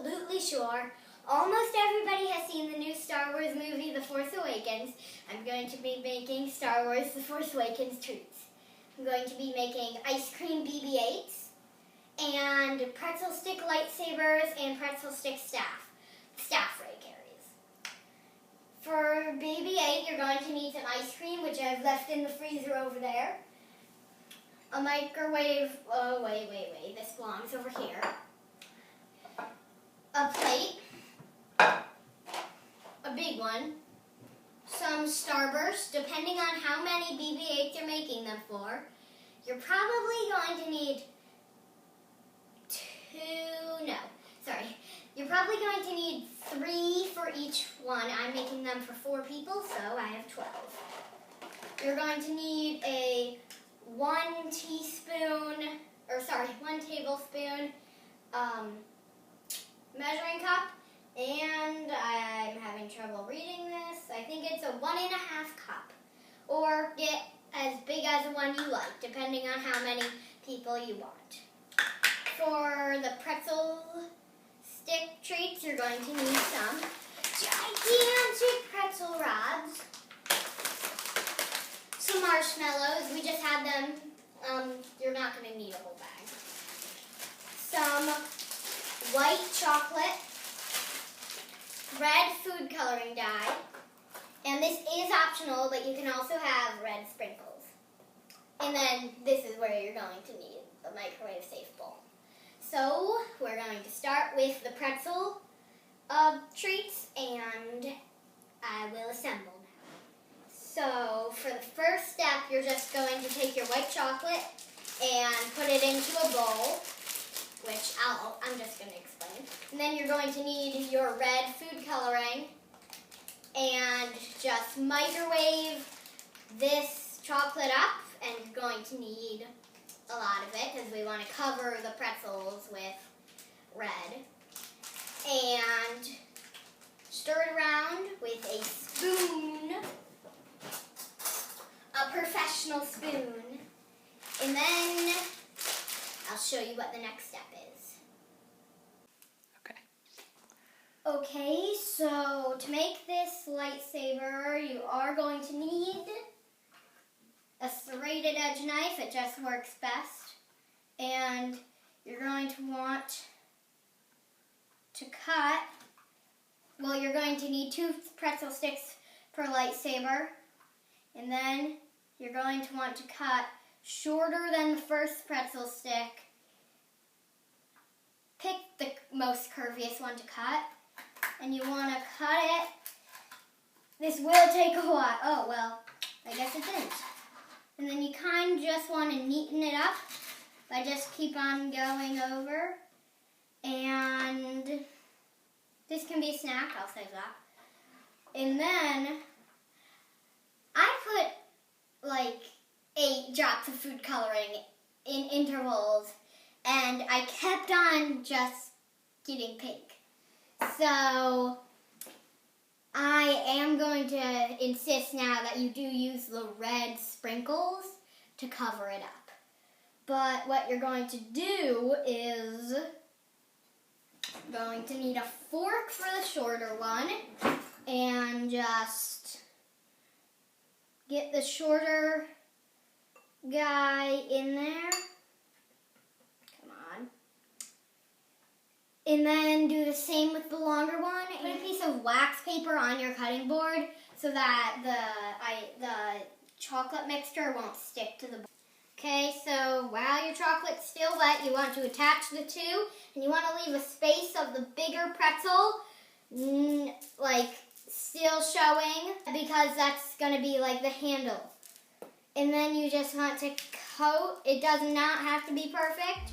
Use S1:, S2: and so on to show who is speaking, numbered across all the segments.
S1: absolutely sure almost everybody has seen the new Star Wars movie, The Force Awakens. I'm going to be making Star Wars The Force Awakens treats. I'm going to be making ice cream BB-8s and pretzel stick lightsabers and pretzel stick staff Ray carries. For BB-8, you're going to need some ice cream, which I've left in the freezer over there. A microwave, wait, this belongs over here. A plate, a big one, some Starburst, depending on how many BB-8s you're making them for. You're probably going to need you're probably going to need 3 for each one. I'm making them for 4 people, so I have 12. You're going to need a 1 tablespoon measuring cup, and I'm having trouble reading this. I think it's a 1.5 cup, or get as big as the one you like, depending on how many people you want. For the pretzel stick treats, you're going to need some gigantic pretzel rods, some marshmallows. We just had them. You're not going to need a whole bag. Some white chocolate, red food coloring dye, and this is optional, but you can also have red sprinkles. And then this is where you're going to need the microwave safe bowl. So we're going to start with the pretzel treats, and I will assemble now. So for the first step, you're just going to take your white chocolate and put it into a bowl, which I'm just going to explain. And then you're going to need your red food coloring, and just microwave this chocolate up, and you're going to need a lot of it because we want to cover the pretzels with red. And stir it around with a spoon, a professional spoon, and then I'll show you what the next step is. Okay, so to make this lightsaber, you are going to need a serrated edge knife. It just works best. And you're going to want to cut, well, you're going to need 2 pretzel sticks per lightsaber. And then you're going to want to cut shorter than the first pretzel stick. Pick the most curviest one to cut. And you want to cut it. This will take a while. Oh, well, I guess it didn't. And then you kind of just want to neaten it up by just keep on going over. And this can be a snack. I'll save that. And then I put like 8 drops of food coloring in intervals, and I kept on just getting pink. So I am going to insist now that you do use the red sprinkles to cover it up. But what you're going to do is going to need a fork for the shorter one, and just get the shorter guy in there. Come on. And then do the same with the longer one. Put a piece of wax paper on your cutting board so that the chocolate mixture won't stick to the board. Okay, so while your chocolate's still wet, you want to attach the 2, and you want to leave a space of the bigger pretzel, like still showing, because that's going to be like the handle. And then you just want to coat. It does not have to be perfect.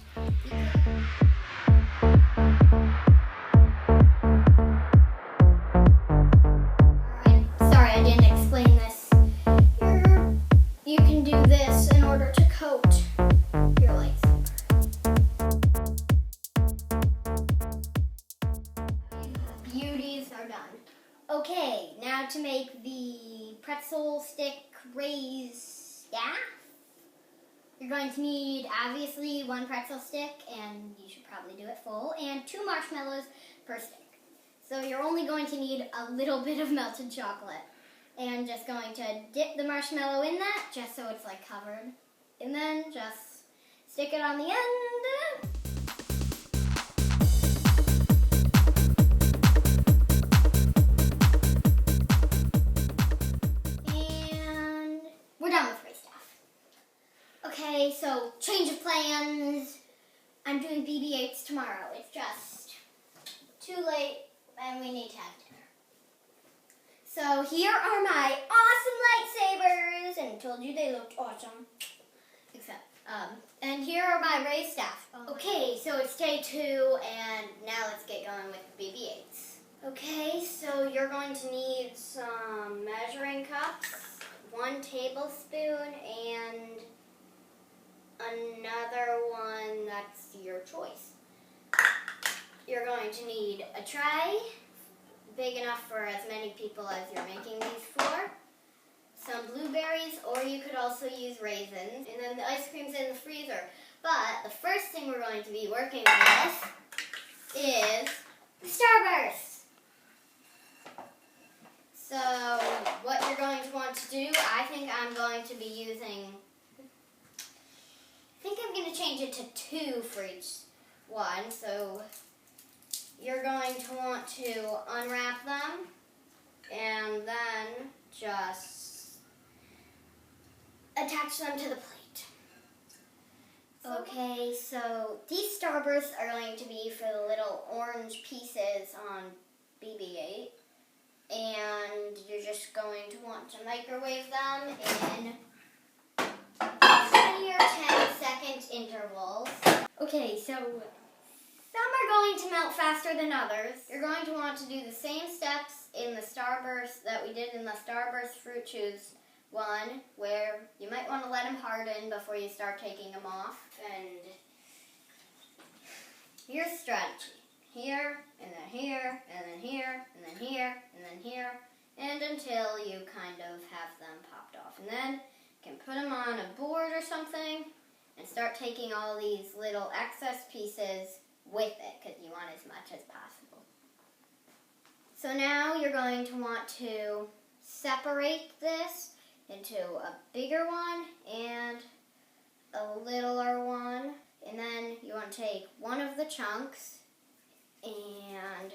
S1: Sorry, I didn't explain this. You can do this in order to coat your lightsaber. Beauties are done. Okay, now to make the pretzel stick raise staff. You're going to need, obviously, 1 pretzel stick, and you should probably do it full, and 2 marshmallows per stick. So you're only going to need a little bit of melted chocolate. And just going to dip the marshmallow in that, just so it's like covered. And then just stick it on the end. And we're done with race stuff. Okay, so change of plans. I'm doing BB-8s tomorrow. It's just too late and we need to have dinner. So here are my awesome lightsabers, and I told you they looked awesome. Except, and here are my race staff. Okay, so it's day 2, and now let's get going with the BB-8s. Okay, so you're going to need some measuring cups, 1 tablespoon, and another one that's your choice. You're going to need a tray, big enough for as many people as you're making these for. Some blueberries, or you could also use raisins. And then the ice cream's in the freezer. But the first thing we're going to be working with is the Starburst. So what you're going to want to do, I think I'm going to be change it to 2 for each one. So you're going to want to unwrap them and then just attach them to the plate. Okay, so these Starbursts are going to be for the little orange pieces on BB-8, and you're just going to want to microwave them in 20 or 10-second intervals. Okay, so some are going to melt faster than others. You're going to want to do the same steps in the Starburst that we did in the Starburst Fruit Chews one, where you might want to let them harden before you start taking them off. And here's strategy. Here, and then here, and then here, and then here, and then here, and until you kind of have them popped off. And then you can put them on a board or something and start taking all these little excess pieces with it, because you want as much as possible. So now you're going to want to separate this into a bigger one and a littler one. And then you want to take one of the chunks and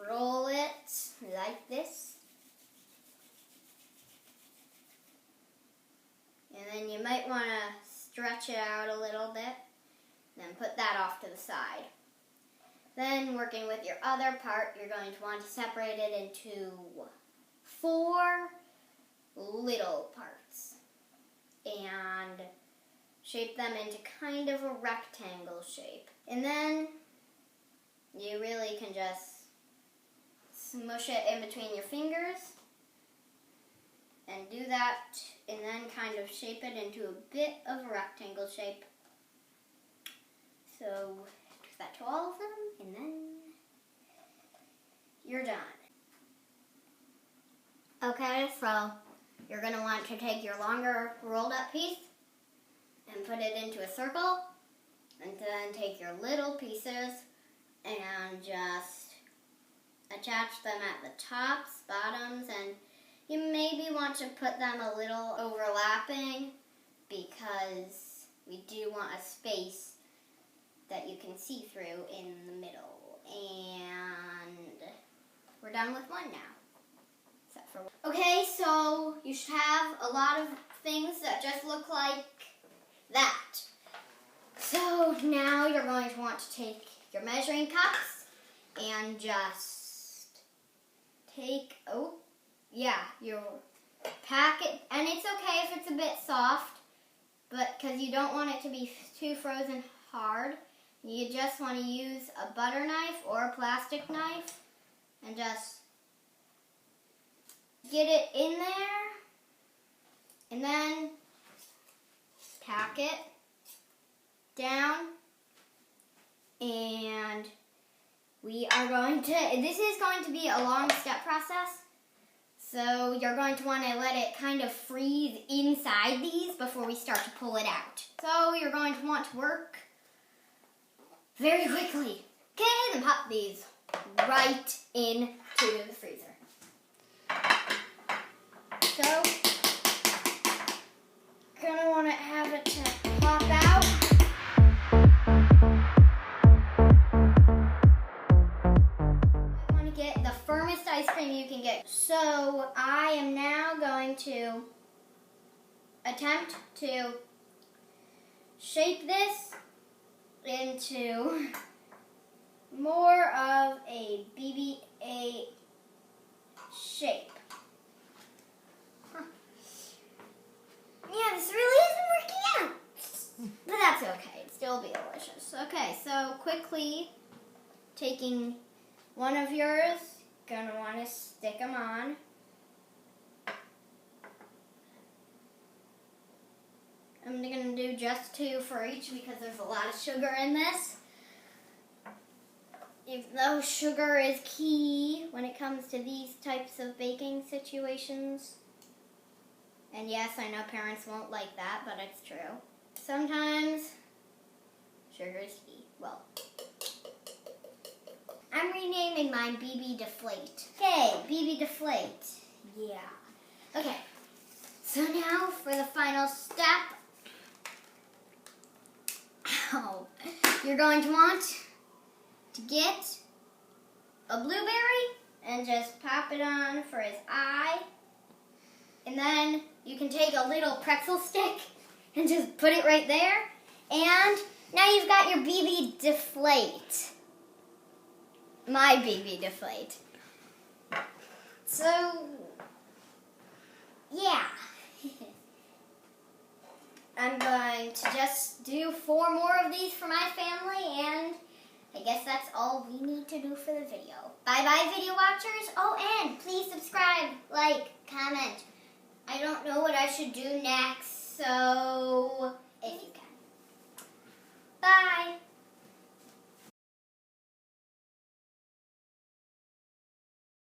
S1: roll it like this. And then you might want to stretch it out a little bit. Then put that off to the side. Then working with your other part, you're going to want to separate it into 4 little parts and shape them into kind of a rectangle shape. And then you really can just smush it in between your fingers and do that, and then kind of shape it into a bit of a rectangle shape. So do that to all of them, and then you're done. Okay, so you're going to want to take your longer rolled up piece and put it into a circle, and then take your little pieces and just attach them at the tops, bottoms, and you maybe want to put them a little overlapping because we do want a space that you can see through in the middle. And we're done with one now. Except for one. Okay, so you should have a lot of things that just look like that. So now you're going to want to take your measuring cups and just take, you pack it, and it's okay if it's a bit soft, but because you don't want it to be too frozen hard, you just want to use a butter knife or a plastic knife and just get it in there, and then tack it down, and this is going to be a long step process, so you're going to want to let it kind of freeze inside these before we start to pull it out. So you're going to want to work very quickly. Okay, then pop these right into the freezer. So, gonna want to have it to pop out. I want to get the firmest ice cream you can get. So, I am now going to attempt to shape this into more of a BB-8 shape. Yeah, this really isn't working out. But that's okay. It'll still be delicious. Okay, so quickly taking one of yours, gonna want to stick them on. I'm gonna do just 2 for each because there's a lot of sugar in this. Even though sugar is key when it comes to these types of baking situations. And yes, I know parents won't like that, but it's true. Sometimes sugar is key. Well, I'm renaming mine BB-deflate. Okay, BB-deflate. Yeah. Okay, so now for the final step. You're going to want to get a blueberry and just pop it on for his eye. And then you can take a little pretzel stick and just put it right there. And now you've got your BB-deflate. My BB-deflate. So, yeah. I'm going to just do 4 more of these for my family, and I guess that's all we need to do for the video. Bye-bye, video watchers. Oh, and please subscribe, like, comment. I don't know what I should do next, so